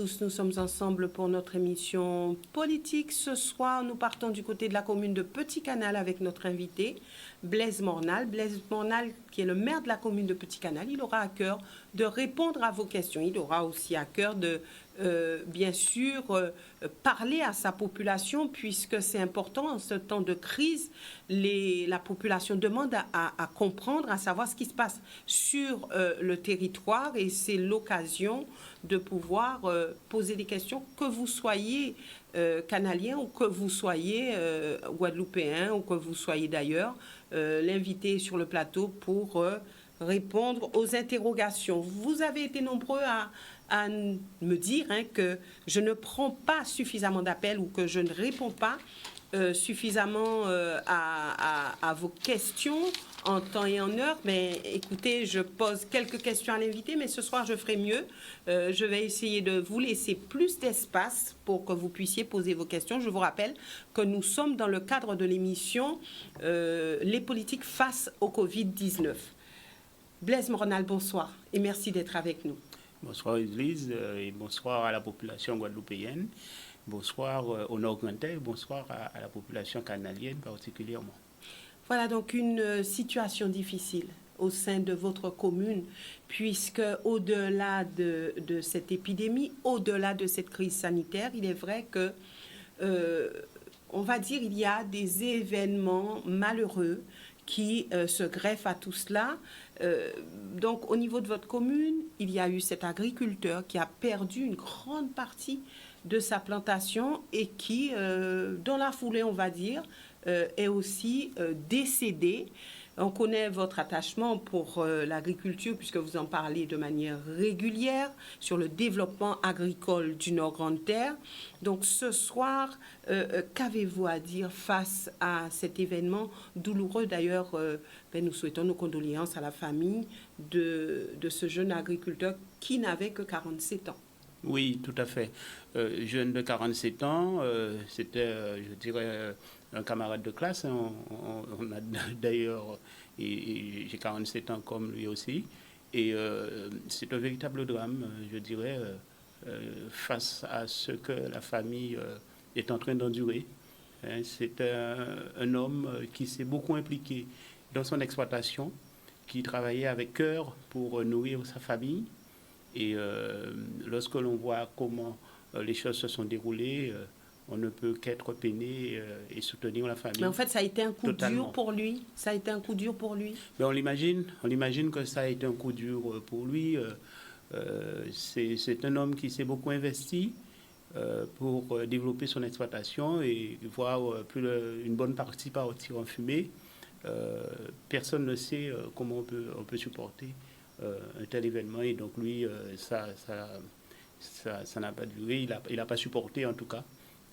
tous, nous sommes ensemble pour notre émission politique. Ce soir, nous partons du côté de la commune de Petit Canal avec notre invité, Blaise Mornal. Blaise Mornal, qui est le maire de la commune de Petit Canal, il aura à cœur de répondre à vos questions. Il aura aussi à cœur de, bien sûr, parler à sa population, puisque c'est important en ce temps de crise. La population demande à comprendre, à savoir ce qui se passe sur le territoire, et c'est l'occasion de pouvoir poser des questions, que vous soyez canalien ou que vous soyez guadeloupéen ou que vous soyez d'ailleurs. L'invité sur le plateau pour répondre aux interrogations. Vous avez été nombreux à me dire que je ne prends pas suffisamment d'appels ou que je ne réponds pas suffisamment à vos questions en temps et en heure. Mais écoutez, je pose quelques questions à l'invité, mais ce soir je ferai mieux. Je vais essayer de vous laisser plus d'espace pour que vous puissiez poser vos questions. Je vous rappelle que nous sommes dans le cadre de l'émission Les politiques face au Covid-19. Blaise Mornal, bonsoir et merci d'être avec nous. Bonsoir Église et bonsoir à la population guadeloupéenne. Bonsoir au Nord-Grantais, bonsoir à la population canalienne particulièrement. Voilà donc une situation difficile au sein de votre commune, puisque au-delà de cette épidémie, au-delà de cette crise sanitaire, il est vrai que, on va dire, il y a des événements malheureux qui se greffent à tout cela. Donc au niveau de votre commune, il y a eu cet agriculteur qui a perdu une grande partie de sa plantation et qui, dans la foulée, on va dire, est aussi décédé. On connaît votre attachement pour l'agriculture, puisque vous en parlez de manière régulière sur le développement agricole du Nord-Grande-Terre. Donc ce soir, qu'avez-vous à dire face à cet événement douloureux? D'ailleurs, nous souhaitons nos condoléances à la famille de ce jeune agriculteur qui n'avait que 47 ans. Oui, tout à fait. Jeune de 47 ans, c'était, je dirais, un camarade de classe. On a d'ailleurs, j'ai 47 ans comme lui aussi. Et c'est un véritable drame, je dirais, face à ce que la famille est en train d'endurer. C'est un homme qui s'est beaucoup impliqué dans son exploitation, qui travaillait avec cœur pour nourrir sa famille. Et lorsque l'on voit comment les choses se sont déroulées, on ne peut qu'être peiné et soutenir la famille. Mais en fait, ça a été un coup totalement. dur pour lui. Ça a été un coup dur pour lui. Mais on l'imagine que ça a été un coup dur pour lui. C'est un homme qui s'est beaucoup investi pour développer son exploitation et voir une bonne partie partir en fumée. Personne ne sait comment on peut supporter un tel événement, et donc lui, ça n'a pas duré, il n'a pas supporté en tout cas,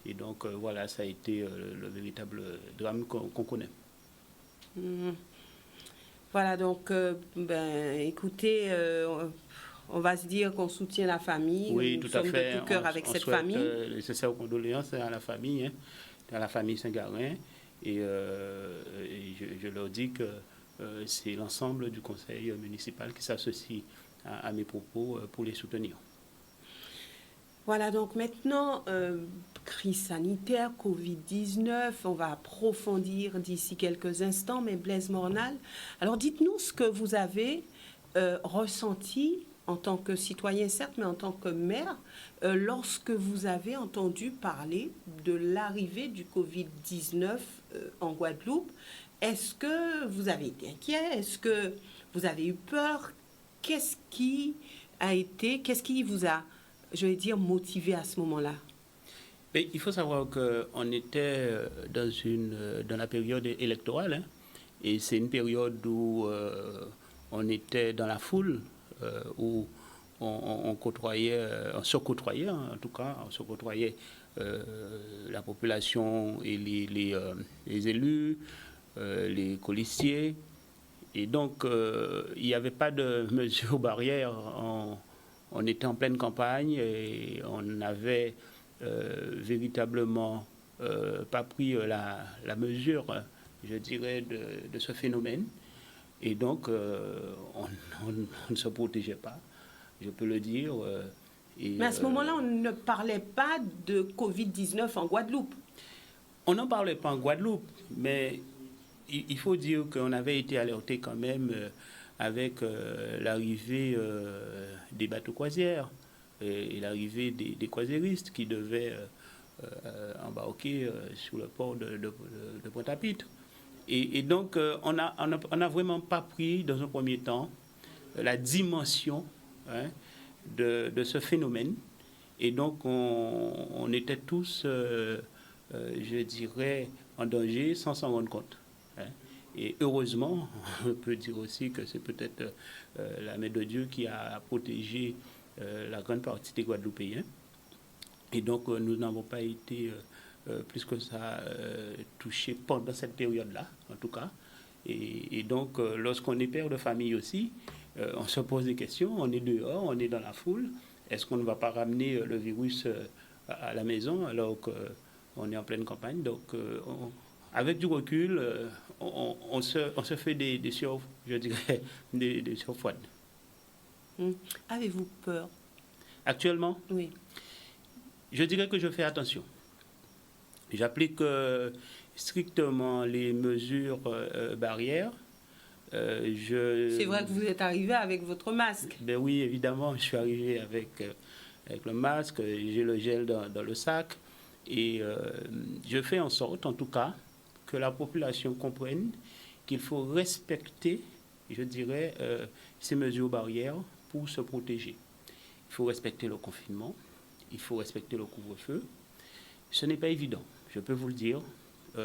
et donc voilà, ça a été le véritable drame qu'on connaît. Voilà, donc écoutez, on va se dire qu'on soutient la famille. Oui, nous tout à sommes fait. de tout cœur avec cette famille. Les nécessaires condoléances à la famille, Saint-Garin, et je leur dis que c'est l'ensemble du conseil municipal qui s'associe à mes propos pour les soutenir. Voilà, donc maintenant, crise sanitaire, Covid-19, on va approfondir d'ici quelques instants, mais Blaise Mornal, alors dites-nous ce que vous avez ressenti en tant que citoyen, certes, mais en tant que maire, lorsque vous avez entendu parler de l'arrivée du Covid-19 en Guadeloupe. Est-ce que vous avez été inquiet? Est-ce que vous avez eu peur? Qu'est-ce qui vous a, je vais dire, motivé à ce moment-là? Mais il faut savoir qu'on était dans la période électorale, et c'est une période où on était dans la foule, où on se côtoyait en tout cas, on se côtoyait la population et les élus, les colistiers, et donc il n'y avait pas de mesures barrières. On était en pleine campagne et on n'avait véritablement pas pris la mesure, je dirais, de ce phénomène, et donc on ne se protégeait pas, je peux le dire, Mais à ce moment-là, on ne parlait pas de Covid-19 en Guadeloupe. On n'en parlait pas en Guadeloupe, mais il faut dire qu'on avait été alerté quand même avec l'arrivée des bateaux croisières et l'arrivée des croisiéristes qui devaient embarquer sur le port de Pointe-à-Pitre. Et donc, on n'a vraiment pas pris, dans un premier temps, la dimension de ce phénomène. Et donc, on était tous, je dirais, en danger sans s'en rendre compte. Et heureusement, on peut dire aussi que c'est peut-être la main de Dieu qui a protégé la grande partie des Guadeloupéens. Et donc, nous n'avons pas été plus que ça touchés pendant cette période-là, en tout cas. Et donc, lorsqu'on est père de famille aussi, on se pose des questions, on est dehors, on est dans la foule. Est-ce qu'on ne va pas ramener le virus à la maison alors qu'on est en pleine campagne? Donc, avec du recul, on se fait des surfroides. Avez-vous peur? Actuellement? Oui. Je dirais que je fais attention. J'applique strictement les mesures barrières. C'est vrai que vous êtes arrivé avec votre masque. Ben oui, évidemment, je suis arrivé avec le masque, j'ai le gel dans le sac. Et je fais en sorte, en tout cas, que la population comprenne qu'il faut respecter, je dirais, ces mesures barrières pour se protéger. Il faut respecter le confinement, il faut respecter le couvre-feu. Ce n'est pas évident, je peux vous le dire.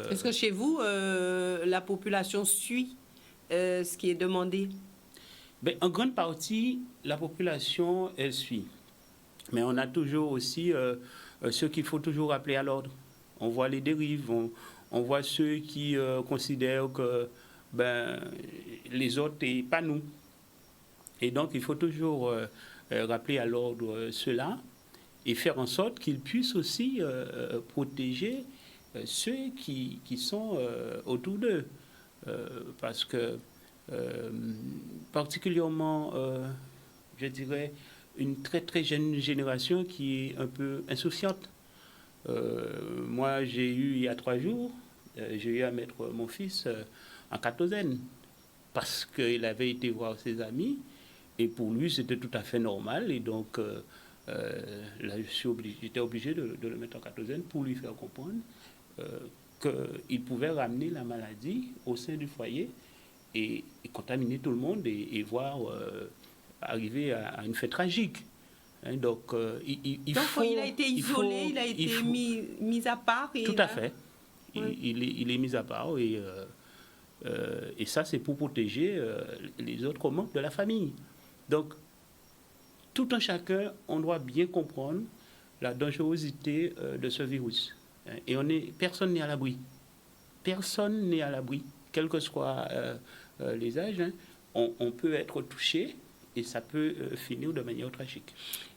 Est-ce que chez vous, la population suit ce qui est demandé? Ben, en grande partie, la population, elle suit. Mais on a toujours aussi ceux qu'il faut toujours rappeler à l'ordre. On voit les dérives, on voit ceux qui considèrent que les autres et pas nous. Et donc, il faut toujours rappeler à l'ordre cela et faire en sorte qu'ils puissent aussi protéger ceux qui sont autour d'eux. Parce que, particulièrement, je dirais, une très très jeune génération qui est un peu insouciante. Moi, j'ai eu, il y a 3 jours, j'ai eu à mettre mon fils en quatorzaine parce qu'il avait été voir ses amis et pour lui, c'était tout à fait normal. Et donc, là, j'étais obligé de le mettre en quatorzaine pour lui faire comprendre qu'il pouvait ramener la maladie au sein du foyer et contaminer tout le monde et voir arriver à une fin tragique. Hein, donc, il a été isolé, il a été mis à part. Et tout à fait. Oui. Il est mis à part et ça, c'est pour protéger les autres membres de la famille. Donc, tout un chacun, on doit bien comprendre la dangerosité de ce virus. Et personne n'est à l'abri. Personne n'est à l'abri, quels que soient les âges. Hein, on peut être touché et ça peut finir de manière tragique.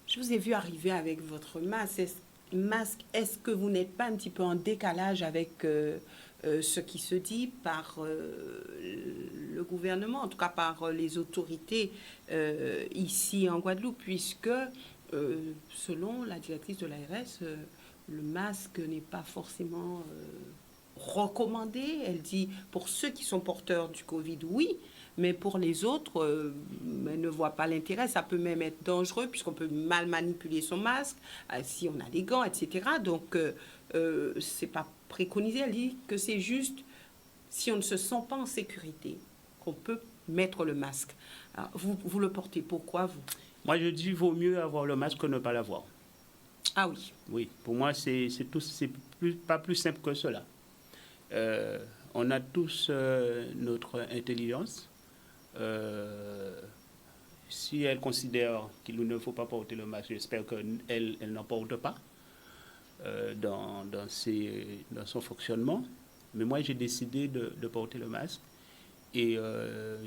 Je vous ai vu arriver avec votre masque. Est-ce que vous n'êtes pas un petit peu en décalage avec ce qui se dit par le gouvernement, en tout cas par les autorités ici en Guadeloupe, puisque selon la directrice de l'ARS, le masque n'est pas forcément recommandé. Elle dit pour ceux qui sont porteurs du Covid, oui, mais pour les autres, elle ne voit pas l'intérêt. Ça peut même être dangereux puisqu'on peut mal manipuler son masque, si on a des gants, etc. Donc, c'est pas préconisé. Elle dit que c'est juste si on ne se sent pas en sécurité qu'on peut mettre le masque. Alors, vous le portez. Pourquoi, vous? Moi, je dis vaut mieux avoir le masque que ne pas l'avoir. Ah oui. Oui, pour moi, c'est pas plus simple que cela. On a tous notre intelligence. Si elle considère qu'il ne faut pas porter le masque, j'espère qu'elle n'en porte pas dans son fonctionnement. Mais moi, j'ai décidé de porter le masque et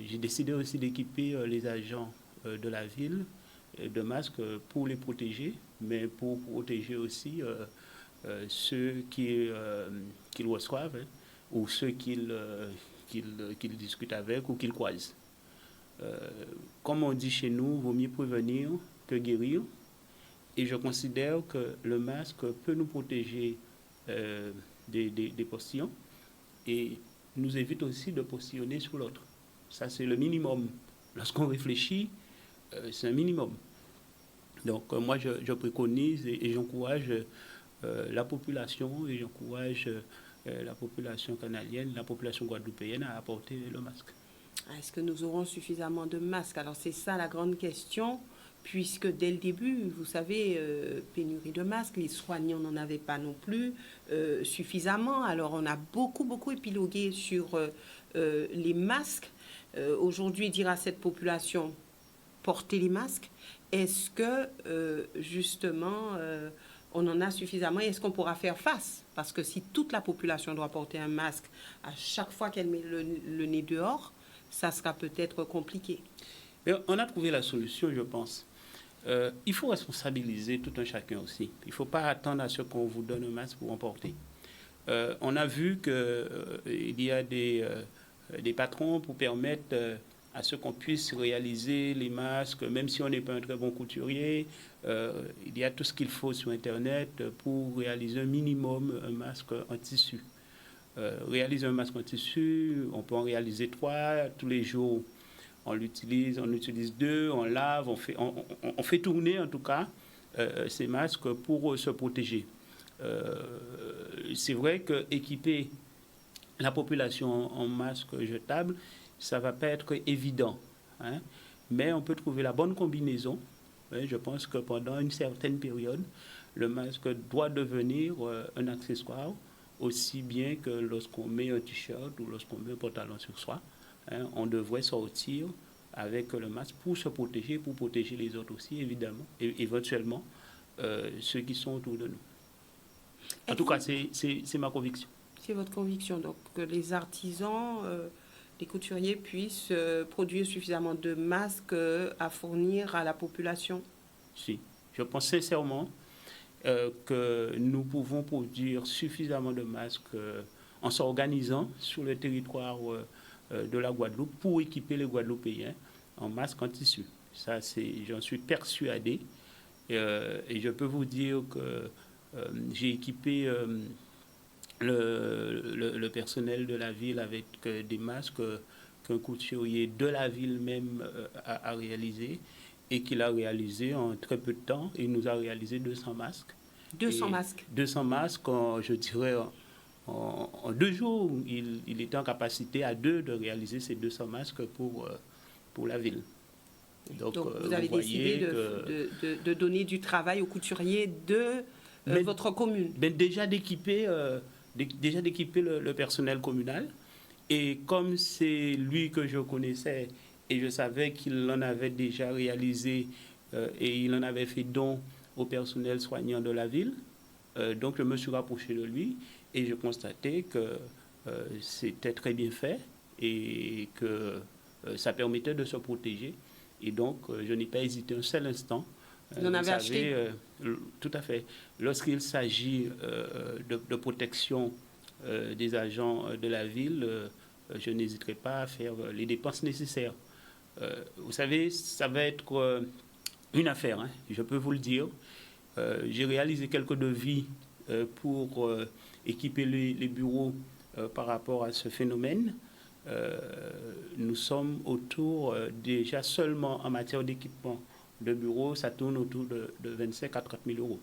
j'ai décidé aussi d'équiper les agents de la ville de masques pour les protéger, mais pour protéger aussi ceux qu'ils reçoivent hein, ou ceux qu'ils discutent avec ou qu'ils croisent. Comme on dit chez nous, vaut mieux prévenir que guérir. Et je considère que le masque peut nous protéger des postillons et nous évite aussi de postillonner sur l'autre. Ça, c'est le minimum. Lorsqu'on réfléchit, c'est un minimum. Donc, moi, je préconise et j'encourage la population et j'encourage la population canadienne, la population guadeloupéenne à apporter le masque. Est-ce que nous aurons suffisamment de masques? Alors, c'est ça la grande question, puisque dès le début, vous savez, pénurie de masques, les soignants n'en avaient pas non plus suffisamment. Alors, on a beaucoup épilogué sur les masques. Aujourd'hui, dire à cette population, porter les masques, est-ce que, justement, on en a suffisamment et est-ce qu'on pourra faire face? Parce que si toute la population doit porter un masque à chaque fois qu'elle met le nez dehors, ça sera peut-être compliqué. Mais on a trouvé la solution, je pense. Il faut responsabiliser tout un chacun aussi. Il ne faut pas attendre à ce qu'on vous donne un masque pour en porter. On a vu qu'il y a des patrons pour permettre à ce qu'on puisse réaliser les masques, même si on n'est pas un très bon couturier. Il y a tout ce qu'il faut sur Internet pour réaliser un minimum un masque en tissu. Réaliser un masque en tissu, on peut en réaliser 3 tous les jours. On utilise 2, on lave, on fait tourner en tout cas ces masques pour se protéger. C'est vrai qu'équiper la population en masques jetables, ça ne va pas être évident, hein, mais on peut trouver la bonne combinaison. Je pense que pendant une certaine période, le masque doit devenir un accessoire, aussi bien que lorsqu'on met un t-shirt ou lorsqu'on met un pantalon sur soi. Hein, on devrait sortir avec le masque pour se protéger, pour protéger les autres aussi, évidemment, et éventuellement ceux qui sont autour de nous. En tout cas, c'est ma conviction. C'est votre conviction, donc que les artisans, les couturiers puissent produire suffisamment de masques à fournir à la population? Si, je pense sincèrement que nous pouvons produire suffisamment de masques en s'organisant sur le territoire de la Guadeloupe pour équiper les Guadeloupéens en masques en tissu. Ça, j'en suis persuadé. Et je peux vous dire que j'ai équipé le personnel de la ville avec des masques qu'un couturier de la ville même a réalisé et qu'il a réalisé en très peu de temps. Il nous a réalisé 200 masques. 200 masques 200 masques, je dirais, en 2 jours. Il était en capacité à 2 de réaliser ces 200 masques pour la ville. Donc vous avez décidé de donner du travail aux couturiers de votre commune. Déjà d'équiper le personnel communal. Et comme c'est lui que je connaissais et je savais qu'il en avait déjà réalisé et il en avait fait don au personnel soignant de la ville, donc je me suis rapproché de lui et je constatais que c'était très bien fait et que ça permettait de se protéger. Et donc, je n'ai pas hésité un seul instant. Vous en avez acheté? Tout à fait. Lorsqu'il s'agit de protection des agents de la ville, je n'hésiterai pas à faire les dépenses nécessaires. Vous savez, ça va être une affaire, hein, je peux vous le dire. J'ai réalisé quelques devis pour équiper les bureaux par rapport à ce phénomène. Nous sommes autour, déjà seulement en matière d'équipement de bureaux, ça tourne autour de 25 à 30 000 euros.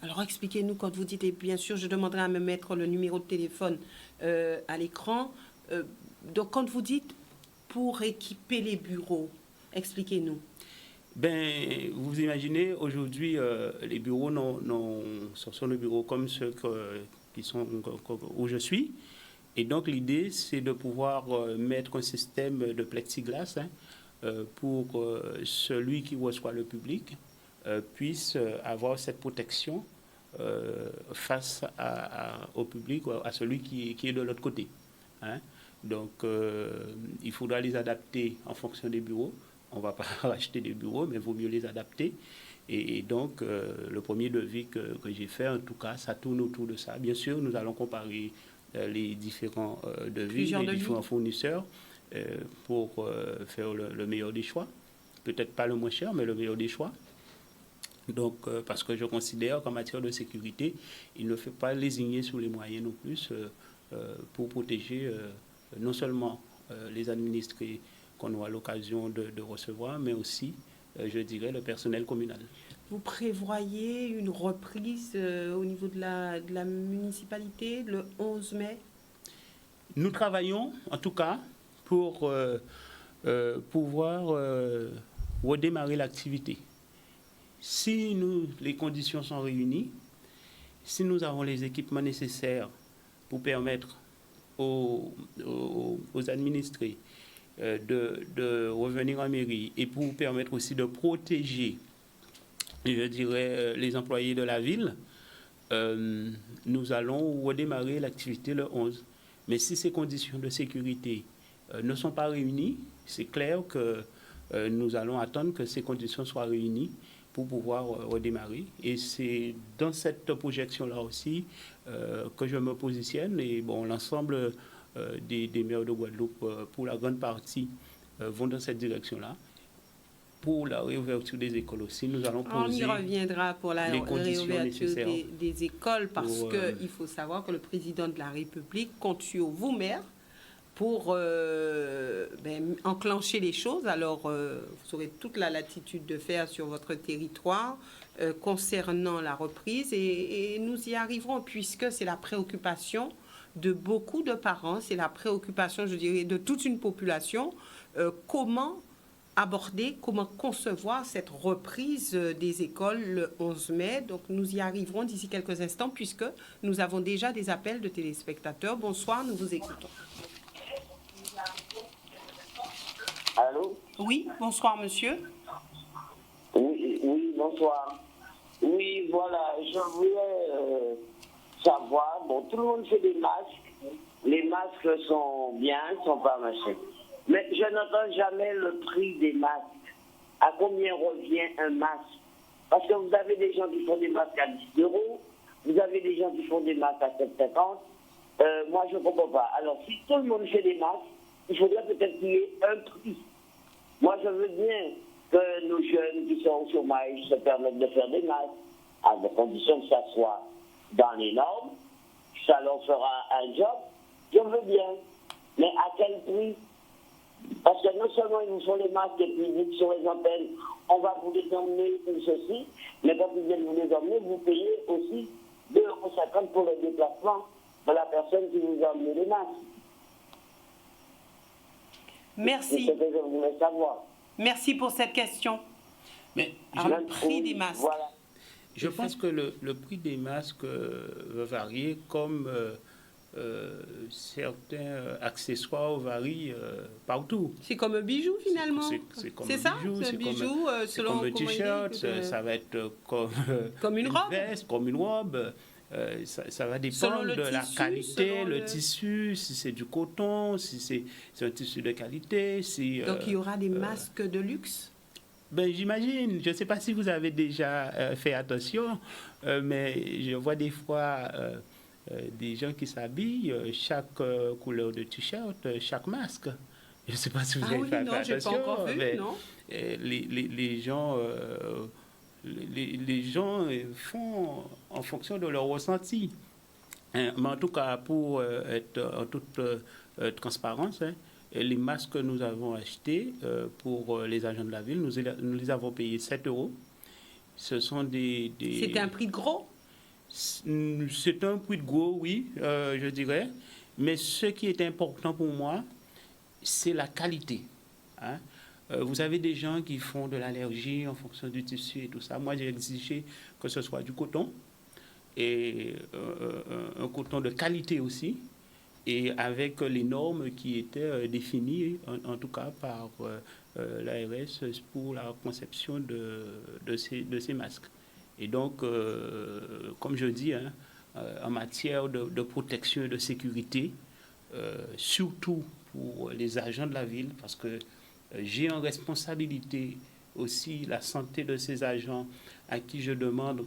Alors expliquez-nous, quand vous dites, et bien sûr je demanderai à me mettre le numéro de téléphone à l'écran, donc quand vous dites pour équiper les bureaux, expliquez-nous. Vous imaginez, aujourd'hui, les bureaux ce sont des bureaux comme ceux qui sont où je suis. Et donc, l'idée, c'est de pouvoir mettre un système de plexiglas pour celui qui reçoit le public puisse avoir cette protection face au public, à celui qui est de l'autre côté. Hein. Donc, il faudra les adapter en fonction des bureaux. On ne va pas racheter des bureaux, mais il vaut mieux les adapter. Et donc, le premier devis que j'ai fait, en tout cas, ça tourne autour de ça. Bien sûr, nous allons comparer les différents devis, les différents fournisseurs pour faire le meilleur des choix. Peut-être pas le moins cher, mais le meilleur des choix. Donc, parce que je considère qu'en matière de sécurité, il ne faut pas lésigner sur les moyens non plus pour protéger non seulement les administrés qu'on aura l'occasion de recevoir, mais aussi, je dirais, le personnel communal. Vous prévoyez une reprise au niveau de la municipalité le 11 mai? Nous travaillons, en tout cas, pour pouvoir redémarrer l'activité. Si les conditions sont réunies, si nous avons les équipements nécessaires pour permettre aux administrés de revenir en mairie et pour permettre aussi de protéger, je dirais, les employés de la ville, nous allons redémarrer l'activité le 11. Mais si ces conditions de sécurité ne sont pas réunies, c'est clair que nous allons attendre que ces conditions soient réunies pour pouvoir redémarrer. Et c'est dans cette projection-là aussi que je me positionne. Et bon, l'ensemble des maires de Guadeloupe, pour la grande partie, vont dans cette direction-là. Pour la réouverture des écoles aussi, nous allons poser. On y reviendra pour la réouverture des écoles parce qu'il faut savoir que le président de la République compte sur vous, maire, pour enclencher les choses. Alors, vous aurez toute la latitude de faire sur votre territoire concernant la reprise et nous y arriverons puisque c'est la préoccupation de beaucoup de parents, c'est la préoccupation, je dirais, de toute une population. Comment aborder, comment concevoir cette reprise des écoles le 11 mai. Donc, nous y arriverons d'ici quelques instants puisque nous avons déjà des appels de téléspectateurs. Bonsoir, nous vous écoutons. Allô? Oui, bonsoir, monsieur. Oui, bonsoir. Oui, voilà, je voulais savoir, bon, tout le monde fait des masques. Les masques sont bien, sont pas machins. Mais je n'entends jamais le prix des masques. À combien revient un masque? Parce que vous avez des gens qui font des masques à 10 €, vous avez des gens qui font des masques à 7,50 €. Moi, je ne comprends pas. Alors, si tout le monde fait des masques, il faudrait peut-être qu'il y ait un prix. Moi, je veux bien que nos jeunes qui sont au chômage se permettent de faire des masques, à condition que ça soit dans les normes, ça leur fera un job. Je veux bien. Mais à quel prix? Parce que non seulement ils nous font les masques et puis ils disent sur les antennes, on va vous les emmener ou ceci, mais quand ils viennent vous les emmener, vous payez aussi 2,50 € pour le déplacement de la personne qui vous a emmené les masques. Merci. C'est ce que je voulais savoir. Merci pour cette question. Mais le prix des masques. Voilà. Je pense que le prix des masques va varier comme certains accessoires varient partout. C'est comme un bijou finalement. C'est comme ça, un bijou. C'est un bijou selon comme un t-shirt, ça va être comme une robe. Veste, comme une robe. Ça va dépendre de la qualité, le tissu, si c'est du coton, si c'est un tissu de qualité. Donc il y aura des masques de luxe? Ben, j'imagine, je ne sais pas si vous avez déjà fait attention, mais je vois des fois des gens qui s'habillent, chaque couleur de t-shirt, chaque masque. Je ne sais pas si vous avez fait attention. J'ai pas encore vu, mais non. Les gens font en fonction de leur ressenti. Mais en tout cas, pour être en toute transparence, les masques que nous avons achetés pour les agents de la ville, nous les avons payés 7 €. Ce sont des... C'était un prix de gros? C'est un prix de gros, oui, je dirais. Mais ce qui est important pour moi, c'est la qualité. Hein? Vous avez des gens qui font de l'allergie en fonction du tissu et tout ça. Moi, j'ai exigé que ce soit du coton et un coton de qualité aussi, et avec les normes qui étaient définies, en tout cas par l'ARS pour la conception de ces masques. Et donc, comme je dis, en matière de protection et de sécurité, surtout pour les agents de la ville, parce que j'ai en responsabilité aussi la santé de ces agents à qui je demande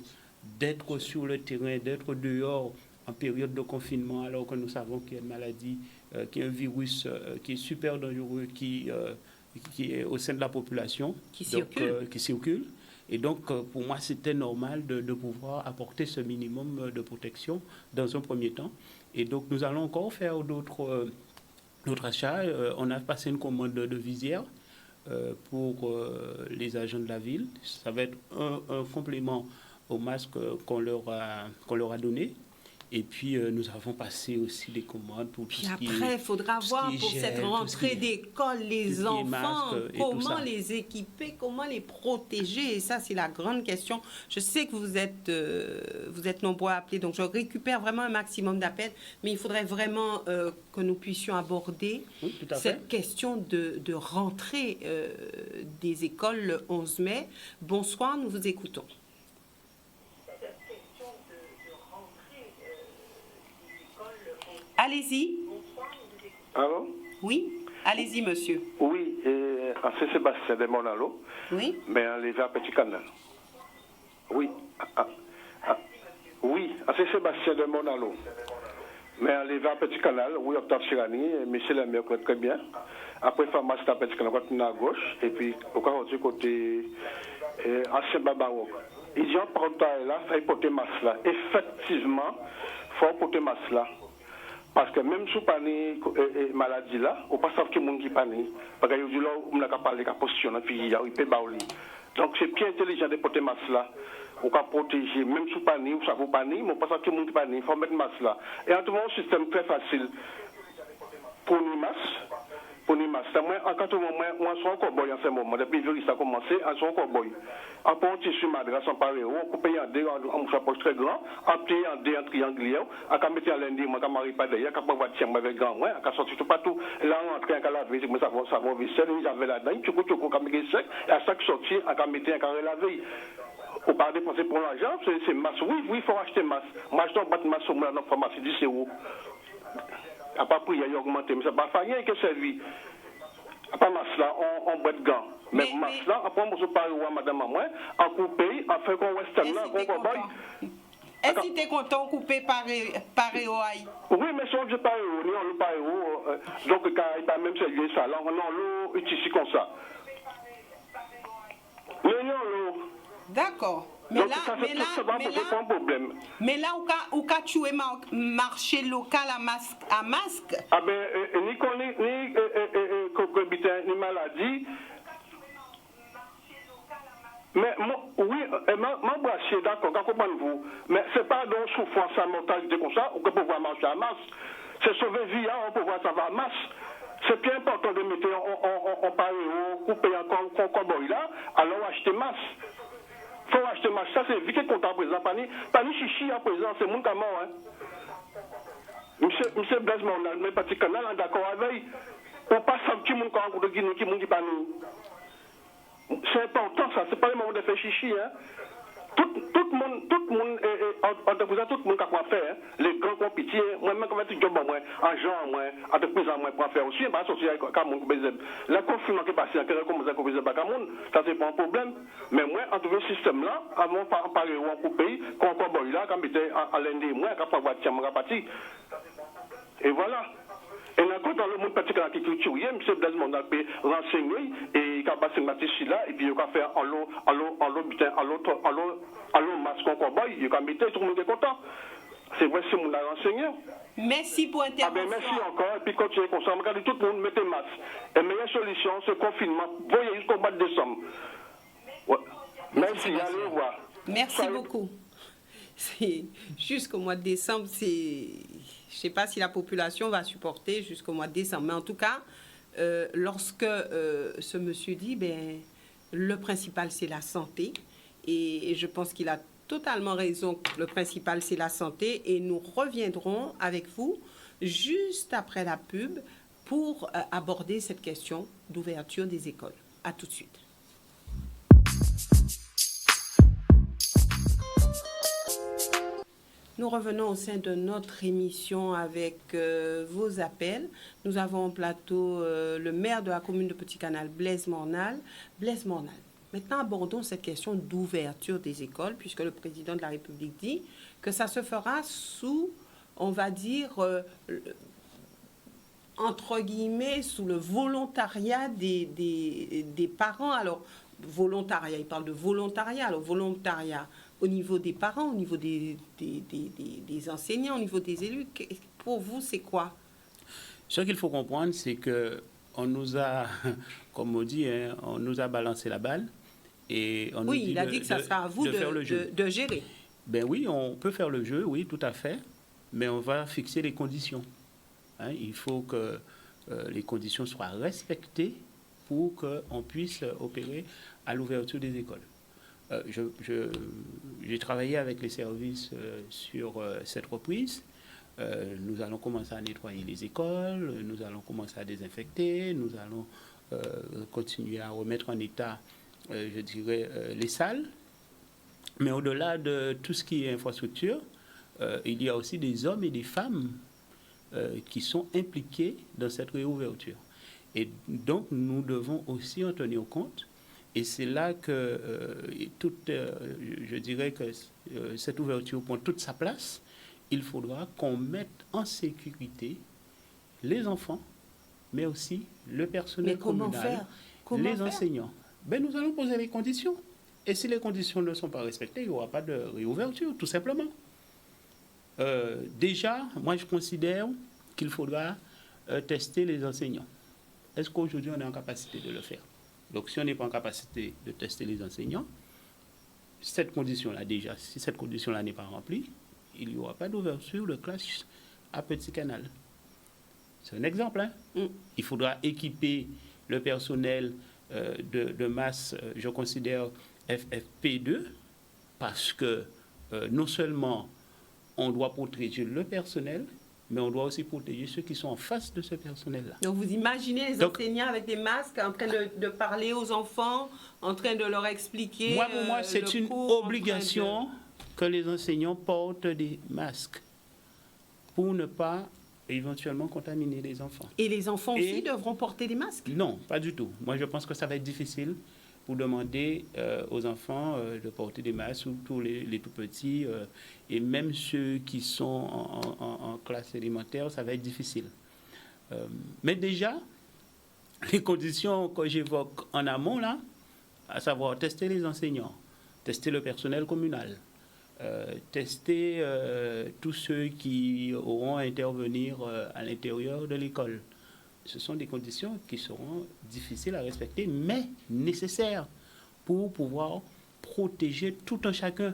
d'être sur le terrain, d'être dehors en période de confinement, alors que nous savons qu'il y a une maladie, qu'il y a un virus qui est super dangereux, qui est au sein de la population, qui circule. Et donc, pour moi, c'était normal de pouvoir apporter ce minimum de protection dans un premier temps. Et donc, nous allons encore faire d'autres achats. On a passé une commande de visière pour les agents de la ville. Ça va être un complément au masque qu'on leur a donné. Et puis, nous avons passé aussi des commandes pour tout ce qui est... Après, il faudra voir pour gel, cette rentrée d'école, les enfants, comment les équiper, comment les protéger. Et ça, c'est la grande question. Je sais que vous êtes nombreux à appeler, donc je récupère vraiment un maximum d'appels, mais il faudrait vraiment que nous puissions aborder cette question de rentrée des écoles le 11 mai. Bonsoir, nous vous écoutons. Allez-y. Allô? Oui, allez-y, monsieur. Oui, en Saint-Sébastien de Monalo. Oui. Mais en les vers Petit Canal. Oui. Oui, en Saint-Sébastien de Monalo. Mais en les vers Petit Canal, oui, Octave Chirani, Michel Lemire connaît très bien. Après, pharmacie à Petit Canal, on à gauche. Et puis, au côté ancien Babaroque. Ils ont par là, il faut porter masse là. Effectivement, il faut porter masse là. Parce que même sous panique maladie là, on pas savoir que monde qui panique. Parce que là, on n'a pas parlé de la position, il peut baouli. Donc c'est bien intelligent de porter masse là. On peut protéger, même sous panique, ou ça vaut panique, mais on pas savoir que monde qui panique. Il faut mettre masse là. Et en tout cas, un système très facile pour une masse. Pour une masse. En quand moi, je suis un cowboy en ce moment. Depuis que ça a commencé, je suis un cowboy. En un tissu madras en paré, on coupe en deux, en poche très grand, en pied en deux, en triangulaire, en mettre en lundi, moi, quand je pas d'ailleurs, quand je vais tirer avec grand, moi, quand sortir tout partout, là, on entre en laver, ça va visser, j'avais là-dedans, tu peux quand même sec, et à chaque sortie, en mettre un carré laver. On pas dépenser pour l'argent, c'est masse. Oui, il faut acheter masse. Moi, je dois battre masse au moins dans la pharmacie, 10 €. À pas prix, il a augmenté, mais ça va pas rien que servi. Pas masse là, on boit de gants. Mais masse là, après, on se parle à madame à moi, en coupé, en fait qu'on western là, qu'on cowboy. Est-ce que tu es content de couper par EOI? Oui, mais si on ne parle pas donc il n'y a même servi ça. Là, on a l'eau ici comme ça. Mais non, l'eau. D'accord. Mais donc, mais là, où tu es marché local à masque? Ah ben, ni maladie. Mais oui, mon brassier, d'accord, comprenez-vous. Mais ce n'est pas dans souffrance à mortalité comme ça, on peut pouvoir marcher à masse. C'est sauver vie, on peut voir ça va à masse. C'est bien important de mettre en pareil, couper en cowboy là, alors acheter masse. Il faut acheter masse. Ça, c'est vite content à présent. Pas ni chichi à présent, c'est mon camon. Hein. Monsieur Blaise Mornal, mais Petit Canal, d'accord avec. On passe un petit monde quand on dit qui monde qui pas nous. C'est important ça, c'est pas le moment de faire chichi. Hein. Tout le monde, tout le monde qui a faire, les grands compétitions, moi-même, quand je job en genre, entreprise en moins pour faire aussi, pas associé avec Cameroun. Le confinement qui est passé, ça c'est pas un problème. Mais moi, en tout cas, ce système-là, avant de parler au pays, quand on là, quand on était à lundi, moi, quand on va partir. Et voilà. Et là, dans le monde pratique de l'agriculture, M. Desmond a pu renseigner et il a passé là, et puis il a fait en l'eau masque en cowboy, il a mis tout le monde est content. C'est vrai, c'est mon renseigné. Merci pour l'intervention. Ah ben merci encore, et puis continuez comme ça, regardez tout le monde mettez masque. La meilleure solution, c'est le confinement. Voyez jusqu'au mois de décembre. Ouais. Merci, allez voir. Merci beaucoup. Jusqu'au mois de décembre, je ne sais pas si la population va supporter jusqu'au mois de décembre. Mais en tout cas, lorsque ce monsieur dit, le principal, c'est la santé. Et je pense qu'il a totalement raison. Le principal, c'est la santé. Et nous reviendrons avec vous juste après la pub pour aborder cette question d'ouverture des écoles. À tout de suite. Nous revenons au sein de notre émission avec vos appels. Nous avons en plateau le maire de la commune de Petit Canal, Blaise Mornal. Blaise Mornal, maintenant abordons cette question d'ouverture des écoles, puisque le président de la République dit que ça se fera sous, on va dire, entre guillemets, sous le volontariat des parents. Alors, volontariat, il parle de volontariat. Alors, volontariat au niveau des parents, au niveau des enseignants, au niveau des élus, pour vous, c'est quoi? Ce qu'il faut comprendre, c'est que on nous a, comme on dit, hein, on nous a balancé la balle et on nous dit il a dit que ça sera à vous de gérer. Ben oui, on peut faire le jeu, oui, tout à fait, mais on va fixer les conditions. Hein, il faut que les conditions soient respectées pour qu'on puisse opérer à l'ouverture des écoles. J'ai travaillé avec les services sur cette reprise. Nous allons commencer à nettoyer les écoles, nous allons commencer à désinfecter, nous allons continuer à remettre en état, je dirais, les salles. Mais au-delà de tout ce qui est infrastructure, il y a aussi des hommes et des femmes qui sont impliqués dans cette réouverture. Et donc, nous devons aussi en tenir compte. Et c'est là que je dirais que cette ouverture prend toute sa place. Il faudra qu'on mette en sécurité les enfants, mais aussi le personnel communal, les enseignants. Ben, nous allons poser les conditions. Et si les conditions ne sont pas respectées, il n'y aura pas de réouverture, tout simplement. Déjà, moi, je considère qu'il faudra tester les enseignants. Est-ce qu'aujourd'hui, on est en capacité de le faire? Donc, si on n'est pas en capacité de tester les enseignants, cette condition-là, déjà, si cette condition-là n'est pas remplie, il n'y aura pas d'ouverture de classe à Petit Canal. C'est un exemple. Hein? Il faudra équiper le personnel de masse, je considère FFP2, parce que non seulement on doit protéger le personnel, mais on doit aussi protéger ceux qui sont en face de ce personnel-là. Donc vous imaginez les enseignants avec des masques en train de parler aux enfants, en train de leur expliquer. Pour moi, c'est une obligation que les enseignants portent des masques pour ne pas éventuellement contaminer les enfants. Et les enfants aussi devront porter des masques? Non, pas du tout. Moi, je pense que ça va être difficile pour demander aux enfants de porter des masques, surtout les tout petits, et même ceux qui sont en classe élémentaire, ça va être difficile. Mais déjà, les conditions que j'évoque en amont, là, à savoir tester les enseignants, tester le personnel communal, tester tous ceux qui auront à intervenir à l'intérieur de l'école. Ce sont des conditions qui seront difficiles à respecter, mais nécessaires pour pouvoir protéger tout un chacun.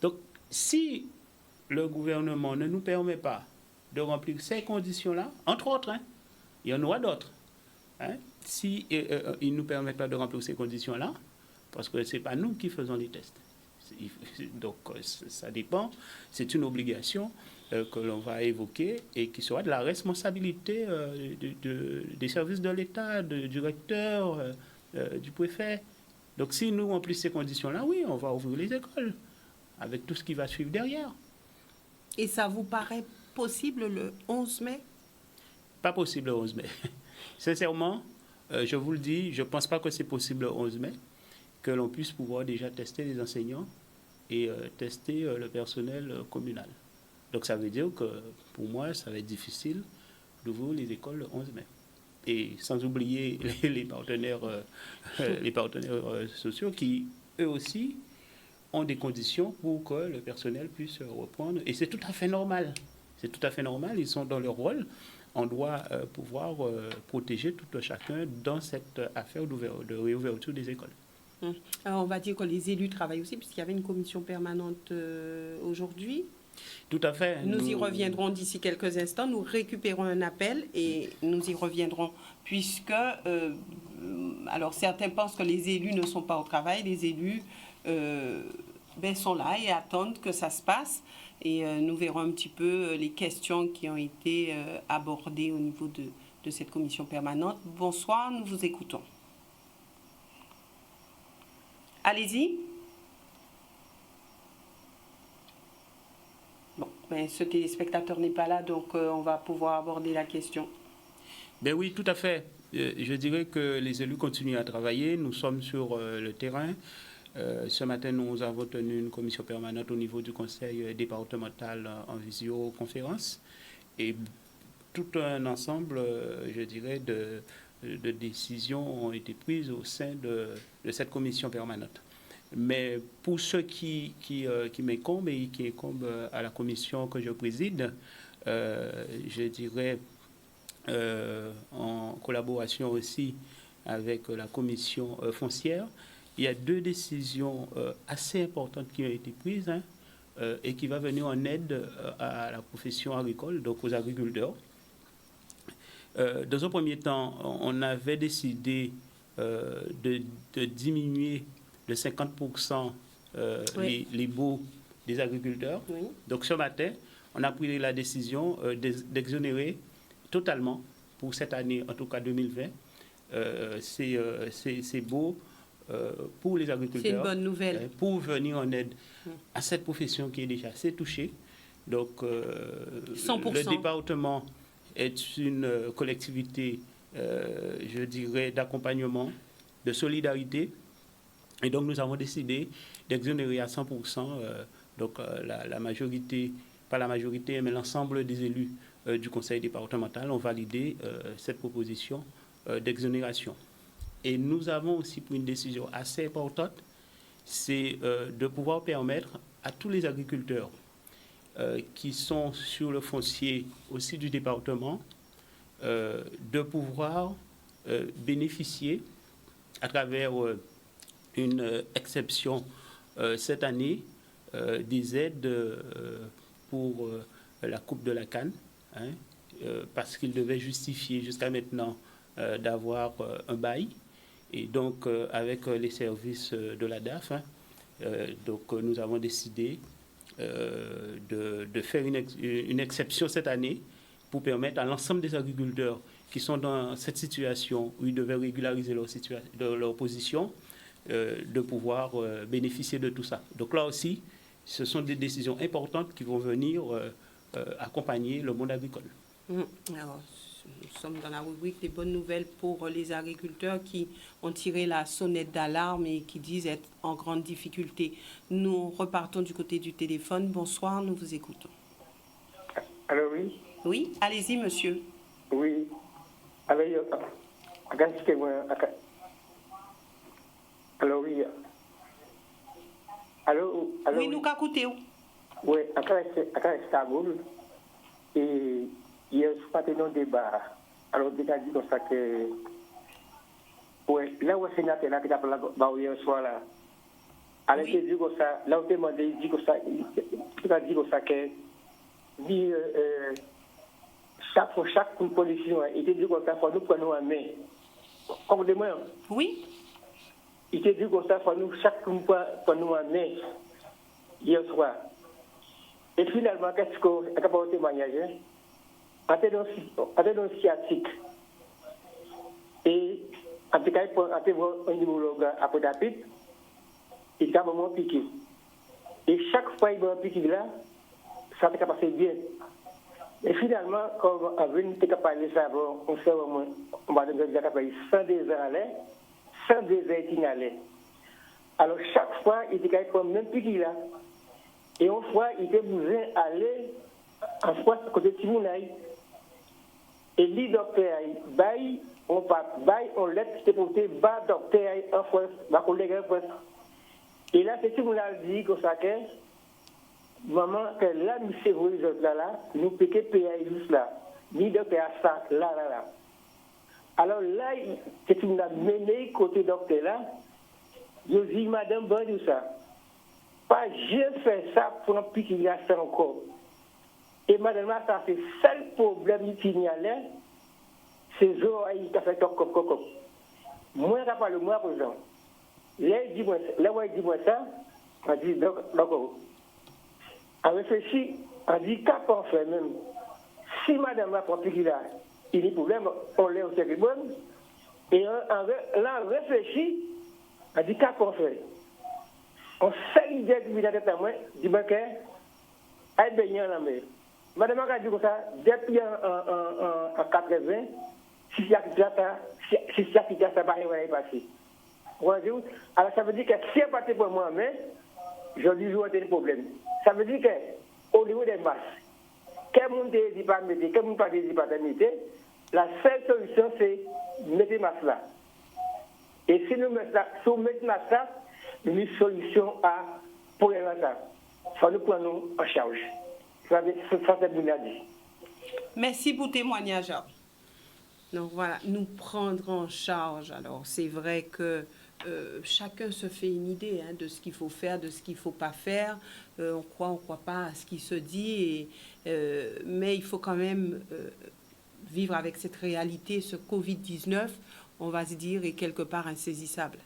Donc, si le gouvernement ne nous permet pas de remplir ces conditions-là, entre autres, hein, il y en aura d'autres, hein, si il ne nous permet pas de remplir ces conditions-là, parce que ce n'est pas nous qui faisons les tests. Donc, ça dépend, c'est une obligation que l'on va évoquer et qui sera de la responsabilité des services de l'État, du recteur, du préfet. Donc, si nous remplissons ces conditions-là, oui, on va ouvrir les écoles avec tout ce qui va suivre derrière. Et ça vous paraît possible le 11 mai? Pas possible le 11 mai. Sincèrement, je vous le dis, je ne pense pas que c'est possible le 11 mai, que l'on puisse pouvoir déjà tester les enseignants et tester le personnel communal. Donc ça veut dire que pour moi, ça va être difficile d'ouvrir les écoles le 11 mai. Et sans oublier les partenaires sociaux qui, eux aussi, ont des conditions pour que le personnel puisse reprendre. Et c'est tout à fait normal. C'est tout à fait normal, ils sont dans leur rôle. On doit pouvoir protéger tout chacun dans cette affaire de réouverture des écoles. Alors on va dire que les élus travaillent aussi, puisqu'il y avait une commission permanente aujourd'hui. Tout à fait. Nous y reviendrons d'ici quelques instants. Nous récupérons un appel et nous y reviendrons, puisque, alors certains pensent que les élus ne sont pas au travail. Les élus sont là et attendent que ça se passe. Et nous verrons un petit peu les questions qui ont été abordées au niveau de cette commission permanente. Bonsoir, nous vous écoutons. Allez-y. Bon, mais ce téléspectateur n'est pas là, donc on va pouvoir aborder la question. Ben oui, tout à fait. Je dirais que les élus continuent à travailler. Nous sommes sur le terrain. Ce matin, nous avons tenu une commission permanente au niveau du conseil départemental en visioconférence. Et tout un ensemble, je dirais, décisions ont été prises au sein de cette commission permanente. Mais pour ce qui m'incombent et qui incombent à la commission que je préside, je dirais en collaboration aussi avec la commission foncière, il y a 2 décisions assez importantes qui ont été prises et qui vont venir en aide à la profession agricole, donc aux agriculteurs. Dans un premier temps, on avait décidé de diminuer de 50% les baux des agriculteurs. Oui. Donc ce matin, on a pris la décision d'exonérer totalement pour cette année, en tout cas 2020, ces baux pour les agriculteurs. C'est une bonne nouvelle. Pour venir en aide à cette profession qui est déjà assez touchée. Donc 100%. Le département est une collectivité, je dirais, d'accompagnement, de solidarité. Et donc, nous avons décidé d'exonérer à 100% la majorité, pas la majorité, mais l'ensemble des élus du conseil départemental ont validé cette proposition d'exonération. Et nous avons aussi pris une décision assez importante, c'est de pouvoir permettre à tous les agriculteurs qui sont sur le foncier aussi du département de pouvoir bénéficier à travers une exception cette année des aides pour la coupe de la canne, parce qu'ils devaient justifier jusqu'à maintenant d'avoir un bail. Et donc, avec les services de la DAF, donc, nous avons décidé de faire une exception cette année pour permettre à l'ensemble des agriculteurs qui sont dans cette situation où ils devaient régulariser leur position, de pouvoir bénéficier de tout ça. Donc là aussi, ce sont des décisions importantes qui vont venir accompagner le monde agricole. Alors, nous sommes dans la rubrique des bonnes nouvelles pour les agriculteurs qui ont tiré la sonnette d'alarme et qui disent être en grande difficulté. Nous repartons du côté du téléphone. Bonsoir, nous vous écoutons. Allô, oui. Oui, allez-y, monsieur. Oui. Alors, oui. Allô, oui, nous écoutons. Oui, à Istanbul. Et hier, je suis dans un débat. Alors, on a dit comme ça que. Oui, là où le sénateur là, qui a parlé hier soir, là. Alors, il dit comme ça, là où il m'a dit comme ça, il a dit comme ça que. Chaque policier, il te dit comme ça, il faut nous prendre en main. Comme des mains. Oui. Il te dit comme ça, il faut nous chaque prendre en main. Hier soir. Et finalement, qu'est-ce qu'on a pas de témoignage? En termes sciatique. Et en tout cas, pour un neurologue après d'habitude, il a vraiment piqué. Et chaque fois qu'il va piquer là, ça t'a passé bien. Et finalement, quand on vient de parler de ça, on sait vraiment, on va dire qu'il 100 désert à l'air, 100 désert à l'air. Alors chaque fois, il était quand même piqué là. Et une fois, il était besoin d'aller en France à côté de Timounaï. Et les docteurs, on l'aide, c'était pour te bas docteur en France, ma collègue en France. Et là, c'est Timounaï dit comme ça que, maman, que là, nous servons les autres là, nous piquons payer juste là. Ni docteur à ça, là. Alors là, c'est Timounaï mené côté docteur là. Je dis, madame, bon, tout ça. Pas j'ai fait ça pour un piquer là, c'est encore. Et madame, ça, c'est le seul problème qui y a là, c'est Zoraï qui a fait toc. Moi, je parle moi, par exemple. Là, il dit moi ça, on dit, d'accord. On réfléchit, on dit, qu'à pas faire même. Si madame va prendre piquer là, il y a des problèmes, on l'a au cérébrone, et là, on réfléchit, on dit, qu'à pas faire. On fait l'idée de la tête à moi, dit que elle baigne en la mer. Madame a dit comme ça, depuis en 80, si ça va rien passer. Alors ça veut dire que si elle partait pour moi, je lui joue des problèmes. Ça veut dire qu'au niveau des masses, quel monde ne dit pas mettre, quel monde ne dit pas mettre, la seule solution c'est mettez masque là. Et si nous mettons masque là, nous avons une solution à problème ça. Il faut nous prendre en charge. Ça c'est bien dit. Merci pour le témoignage. Donc voilà, nous prendre en charge. Alors c'est vrai que chacun se fait une idée de ce qu'il faut faire, de ce qu'il ne faut pas faire. On croit pas à ce qui se dit. Mais il faut quand même vivre avec cette réalité, ce Covid-19, on va se dire, est quelque part insaisissable.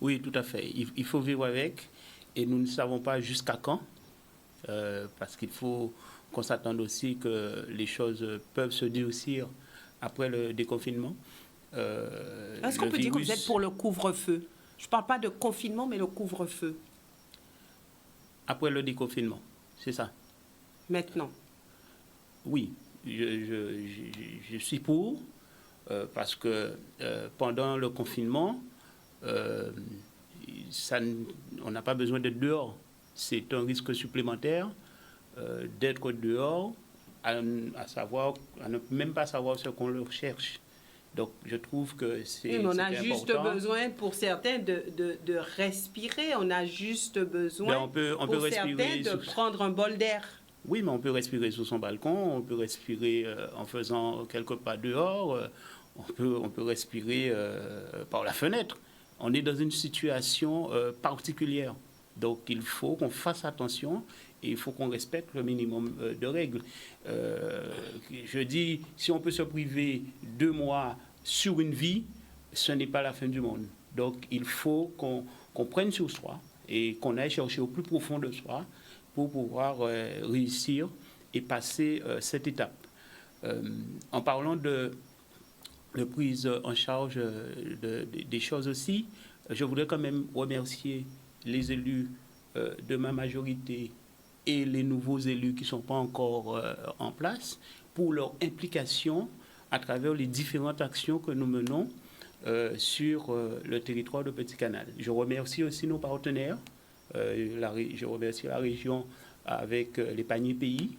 Oui, tout à fait. Il faut vivre avec et nous ne savons pas jusqu'à quand, parce qu'il faut qu'on s'attende aussi que les choses peuvent se durcir après le déconfinement. Est-ce qu'on peut dire que vous êtes pour le couvre-feu? Je ne parle pas de confinement, mais le couvre-feu. Après le déconfinement, c'est ça? Maintenant. Oui, je suis pour, parce que pendant le confinement, on n'a pas besoin d'être dehors. C'est un risque supplémentaire d'être dehors, à ne même pas savoir ce qu'on leur cherche. Donc, je trouve que c'est oui, mais on a important. juste besoin, pour certains, de respirer. On a juste besoin, on peut pour certains, de prendre un bol d'air. Oui, mais on peut respirer sous son balcon, on peut respirer en faisant quelques pas dehors, on peut respirer par la fenêtre. On est dans une situation particulière. Donc, il faut qu'on fasse attention et il faut qu'on respecte le minimum de règles. Je dis, si on peut se priver 2 mois sur une vie, ce n'est pas la fin du monde. Donc, il faut qu'on prenne sur soi et qu'on aille chercher au plus profond de soi pour pouvoir réussir et passer cette étape. En parlant de prise en charge des choses aussi, je voudrais quand même remercier les élus de ma majorité et les nouveaux élus qui ne sont pas encore en place pour leur implication à travers les différentes actions que nous menons sur le territoire de Petit-Canal. Je remercie aussi nos partenaires. Je remercie la région avec les paniers pays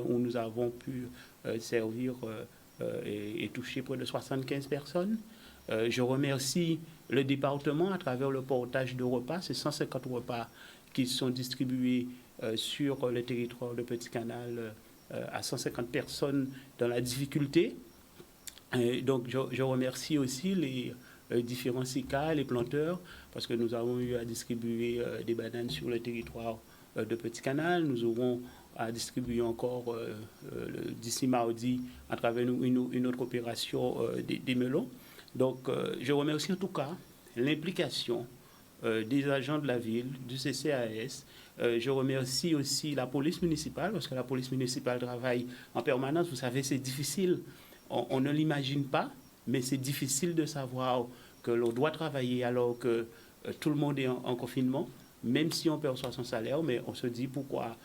où nous avons pu servir et toucher près de 75 personnes. Je remercie le département à travers le portage de repas. C'est 150 repas qui sont distribués sur le territoire de Petit-Canal à 150 personnes dans la difficulté. Et donc je remercie aussi les différents SICA, les planteurs, parce que nous avons eu à distribuer des bananes sur le territoire de Petit-Canal. Nous aurons à distribuer encore d'ici mardi à travers une autre opération des melons. Donc je remercie en tout cas l'implication des agents de la ville, du CCAS. Je remercie aussi la police municipale, parce que la police municipale travaille en permanence. Vous savez, c'est difficile. On ne l'imagine pas, mais c'est difficile de savoir que l'on doit travailler alors que tout le monde est en confinement, même si on perçoit son salaire, mais on se dit pourquoi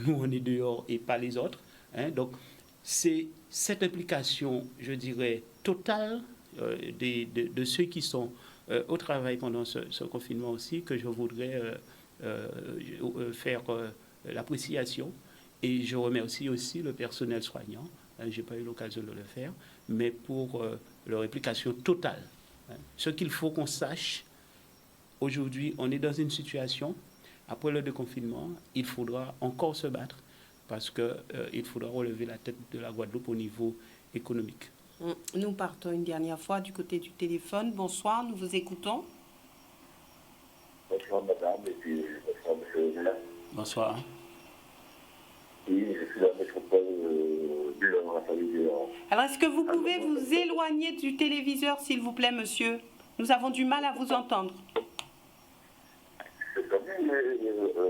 nous on est dehors et pas les autres. Donc c'est cette implication, je dirais, totale de ceux qui sont au travail pendant ce confinement aussi que je voudrais faire l'appréciation. Et je remercie aussi le personnel soignant. Je n'ai pas eu l'occasion de le faire, mais pour leur implication totale. Ce qu'il faut qu'on sache, aujourd'hui, on est dans une situation, après le déconfinement, il faudra encore se battre parce qu'il faudra relever la tête de la Guadeloupe au niveau économique. Nous partons une dernière fois du côté du téléphone. Bonsoir, nous vous écoutons. Bonsoir madame, et puis bonsoir monsieur. Bonsoir. Oui, je suis la métropole de la famille. Alors, est-ce que vous pouvez vous éloigner du téléviseur, s'il vous plaît, monsieur? Nous avons du mal à vous entendre. C'est pas bien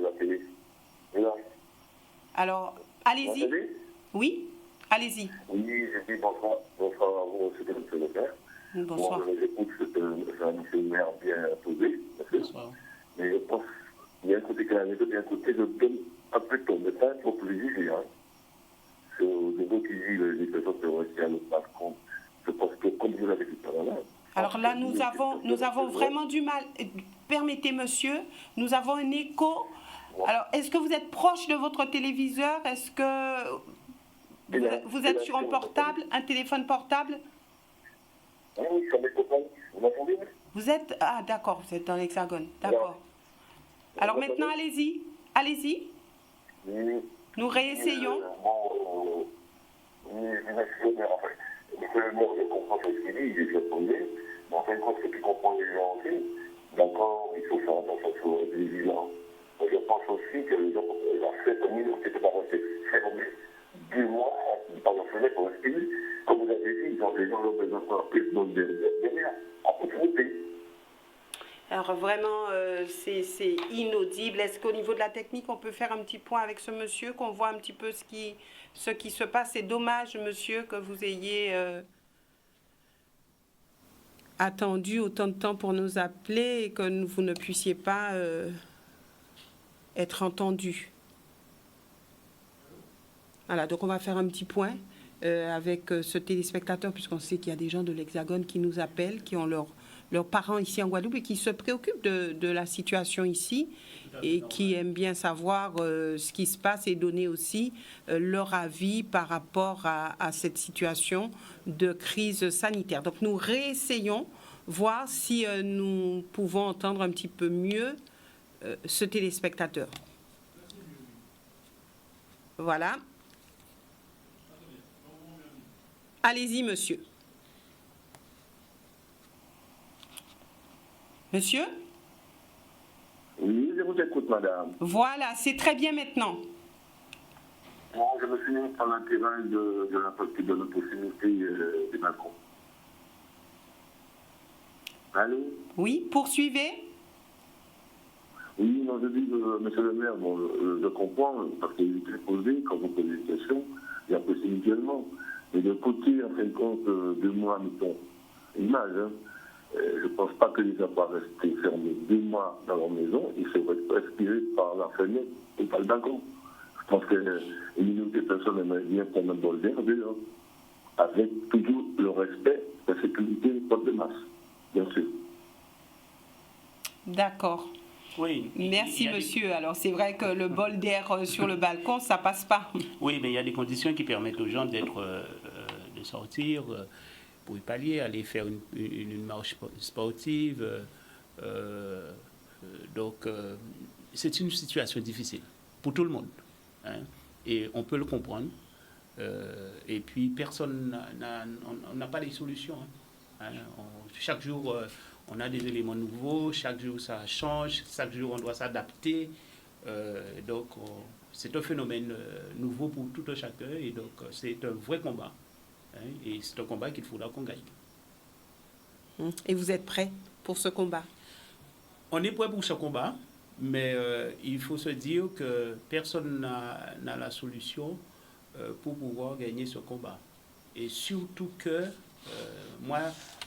la télé. Là. Alors, allez-y. Oui, allez-y. Oui, je dis bonsoir à vous, c'était monsieur le maire. Bonsoir. Bon, j'écoute, c'est un maire bien posé. Bonsoir. Mais je pense qu'il y a un côté canadien, il y a un côté de donne un peu de temps, mais pas trop privilégié. C'est au niveau qui dit les personnes qui ont resté à notre balcon. Je pense que comme vous l'avez dit tout à l'heure. Alors là, nous avons vraiment du mal. Permettez, monsieur, nous avons un écho. Alors, est-ce que vous êtes proche de votre téléviseur? Est-ce que vous êtes sur un portable, un téléphone portable? Oui, ça m'étonne. Vous m'entendez? Vous êtes... Ah, d'accord, vous êtes dans l'Hexagone. D'accord. Alors maintenant, allez-y. Allez-y. Oui. Nous réessayons. Oui, monsieur, en fait, le maire, je comprends ce qu'il dit, il est japonais, mais en fin de compte, ce qu'il comprend les gens aussi, d'accord, il faut faire attention, il faut être vigilant. Mais je pense aussi que les gens, la fête, c'était pas resté fermé 2 mois, par la fenêtre pour respirer. Comme vous avez dit, les gens ont besoin de plus derrière, à proximité. Alors vraiment, c'est inaudible. Est-ce qu'au niveau de la technique, on peut faire un petit point avec ce monsieur, qu'on voit un petit peu ce qui se passe? C'est dommage, monsieur, que vous ayez attendu autant de temps pour nous appeler et que vous ne puissiez pas être entendu. Voilà, donc on va faire un petit point avec ce téléspectateur, puisqu'on sait qu'il y a des gens de l'Hexagone qui nous appellent, qui ont leurs parents ici en Guadeloupe et qui se préoccupent de la situation ici et qui aiment bien savoir ce qui se passe et donner aussi leur avis par rapport à cette situation de crise sanitaire. Donc nous réessayons, voir si nous pouvons entendre un petit peu mieux ce téléspectateur. Voilà. Allez-y, monsieur. Monsieur? Oui, je vous écoute, madame. Voilà, c'est très bien maintenant. Bon, je me suis mis sur le terrain de notre proximité des balcons. Allô? Oui, poursuivez. Oui, non, je dis, monsieur le maire, bon, je comprends, parce qu'il est posé, quand vous posez des questions, il y a possiblement. Mais de côté, en fin de compte, 2 mois, mettons, image, hein, je ne pense pas que les gens doivent rester fermés 2 mois dans leur maison, ils se respirer par la fenêtre et par le balcon. Je pense qu'une minorité de personnes aimeraient bien prendre un bol d'air dehors, avec toujours le respect de la sécurité des portes de masse, bien sûr. D'accord. Oui. Merci, monsieur. Alors, c'est vrai que le bol d'air sur le balcon, ça passe pas. Oui, mais il y a des conditions qui permettent aux gens de sortir pour y pallier, aller faire une marche sportive. Donc, c'est une situation difficile pour tout le monde. Hein, et on peut le comprendre. Et puis, personne n'a pas les solutions. Hein. Chaque jour, on a des éléments nouveaux. Chaque jour, ça change. Chaque jour, on doit s'adapter. Donc, c'est un phénomène nouveau pour tout un chacun. Et donc, c'est un vrai combat. Hein, et c'est un combat qu'il faudra qu'on gagne. Et vous êtes prêts pour ce combat? On est prêt pour ce combat, mais il faut se dire que personne n'a la solution pour pouvoir gagner ce combat. Et surtout que, moi,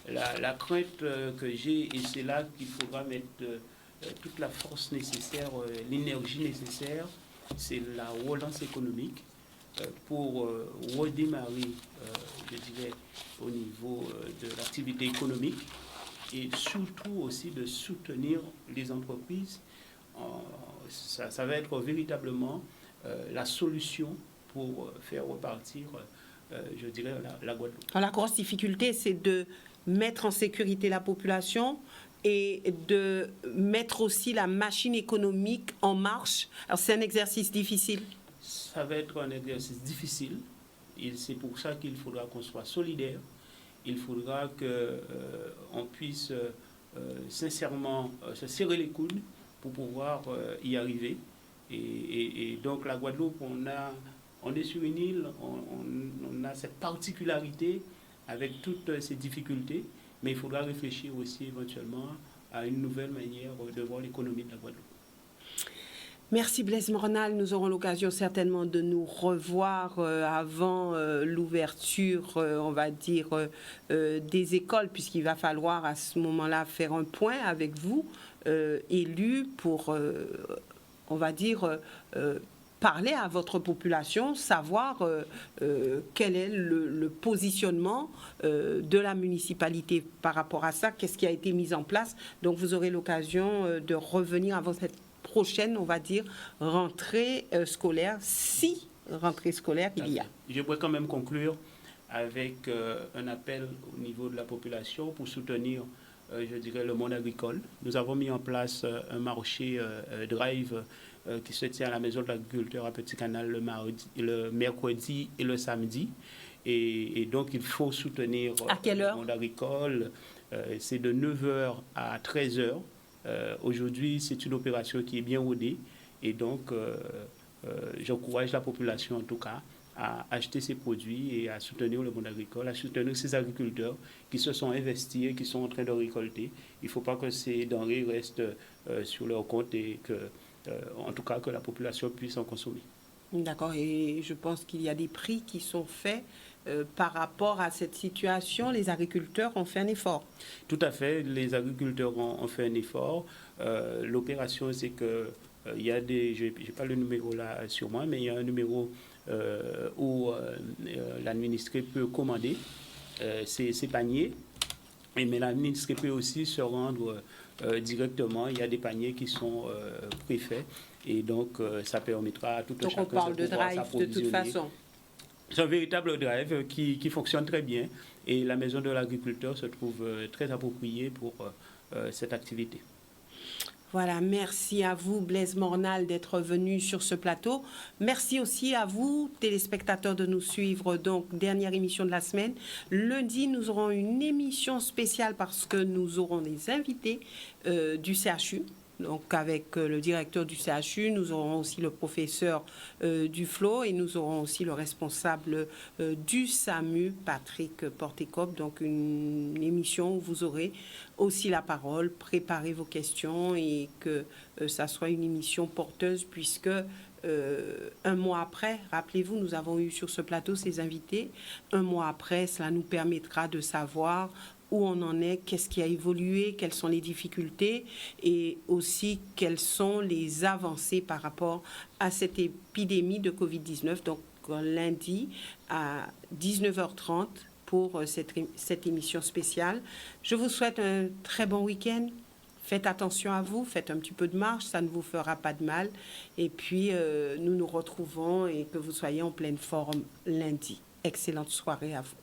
la crainte que j'ai, et c'est là qu'il faudra mettre toute la force nécessaire, l'énergie nécessaire, c'est la relance économique pour redémarrer, je dirais, au niveau de l'activité économique et surtout aussi de soutenir les entreprises. Ça va être véritablement la solution pour faire repartir, je dirais, la Guadeloupe. La grosse difficulté, c'est de mettre en sécurité la population et de mettre aussi la machine économique en marche. Alors, c'est un exercice difficile. Ça va être un exercice difficile. Et c'est pour ça qu'il faudra qu'on soit solidaire. Il faudra qu'on puisse sincèrement se serrer les coudes pour pouvoir y arriver. Et donc, la Guadeloupe, on est sur une île, on a cette particularité avec toutes ces difficultés, mais il faudra réfléchir aussi éventuellement à une nouvelle manière de voir l'économie de la Guadeloupe. Merci Blaise Mornal. Nous aurons l'occasion certainement de nous revoir avant l'ouverture, on va dire, des écoles, puisqu'il va falloir à ce moment-là faire un point avec vous, élus, pour, on va dire, parler à votre population, savoir quel est le positionnement de la municipalité par rapport à ça, qu'est-ce qui a été mis en place. Donc vous aurez l'occasion de revenir avant cette prochaine, on va dire, rentrée scolaire, si rentrée scolaire il y a. Je pourrais quand même conclure avec un appel au niveau de la population pour soutenir, je dirais, le monde agricole. Nous avons mis en place un marché drive qui se tient à la Maison de l'Agriculteur à Petit Canal le mercredi et le samedi. Et donc, il faut soutenir le monde agricole. C'est de 9h à 13h. Aujourd'hui, c'est une opération qui est bien rodée. Et donc, j'encourage la population, en tout cas, à acheter ces produits et à soutenir le monde agricole, à soutenir ces agriculteurs qui se sont investis et qui sont en train de récolter. Il ne faut pas que ces denrées restent sur leur compte et que, en tout cas, que la population puisse en consommer. D'accord, et je pense qu'il y a des prix qui sont faits par rapport à cette situation. Les agriculteurs ont fait un effort. Tout à fait, les agriculteurs ont fait un effort. L'opération, c'est que il y a des, je n'ai pas le numéro là sur moi, mais il y a un numéro où l'administré peut commander ces paniers. Mais l'administré peut aussi se rendre directement. Il y a des paniers qui sont préfaits. Et donc, ça permettra à tout un chacun de pouvoir s'approvisionner. Donc, on parle de drive de toute façon. C'est un véritable drive qui fonctionne très bien. Et la Maison de l'Agriculteur se trouve très appropriée pour cette activité. Voilà, merci à vous, Blaise Mornal, d'être venu sur ce plateau. Merci aussi à vous, téléspectateurs, de nous suivre. Donc, dernière émission de la semaine. Lundi, nous aurons une émission spéciale parce que nous aurons des invités du CHU. Donc, avec le directeur du CHU, nous aurons aussi le professeur du FLO et nous aurons aussi le responsable du SAMU, Patrick Portécop. Donc, une émission où vous aurez aussi la parole, préparez vos questions et que ça soit une émission porteuse puisque un mois après, rappelez-vous, nous avons eu sur ce plateau ces invités. Un mois après, cela nous permettra de savoir où on en est, qu'est-ce qui a évolué, quelles sont les difficultés et aussi quelles sont les avancées par rapport à cette épidémie de Covid-19. Donc lundi à 19h30 pour cette émission spéciale. Je vous souhaite un très bon week-end. Faites attention à vous, faites un petit peu de marche, ça ne vous fera pas de mal. Et puis nous nous retrouvons et que vous soyez en pleine forme lundi. Excellente soirée à vous.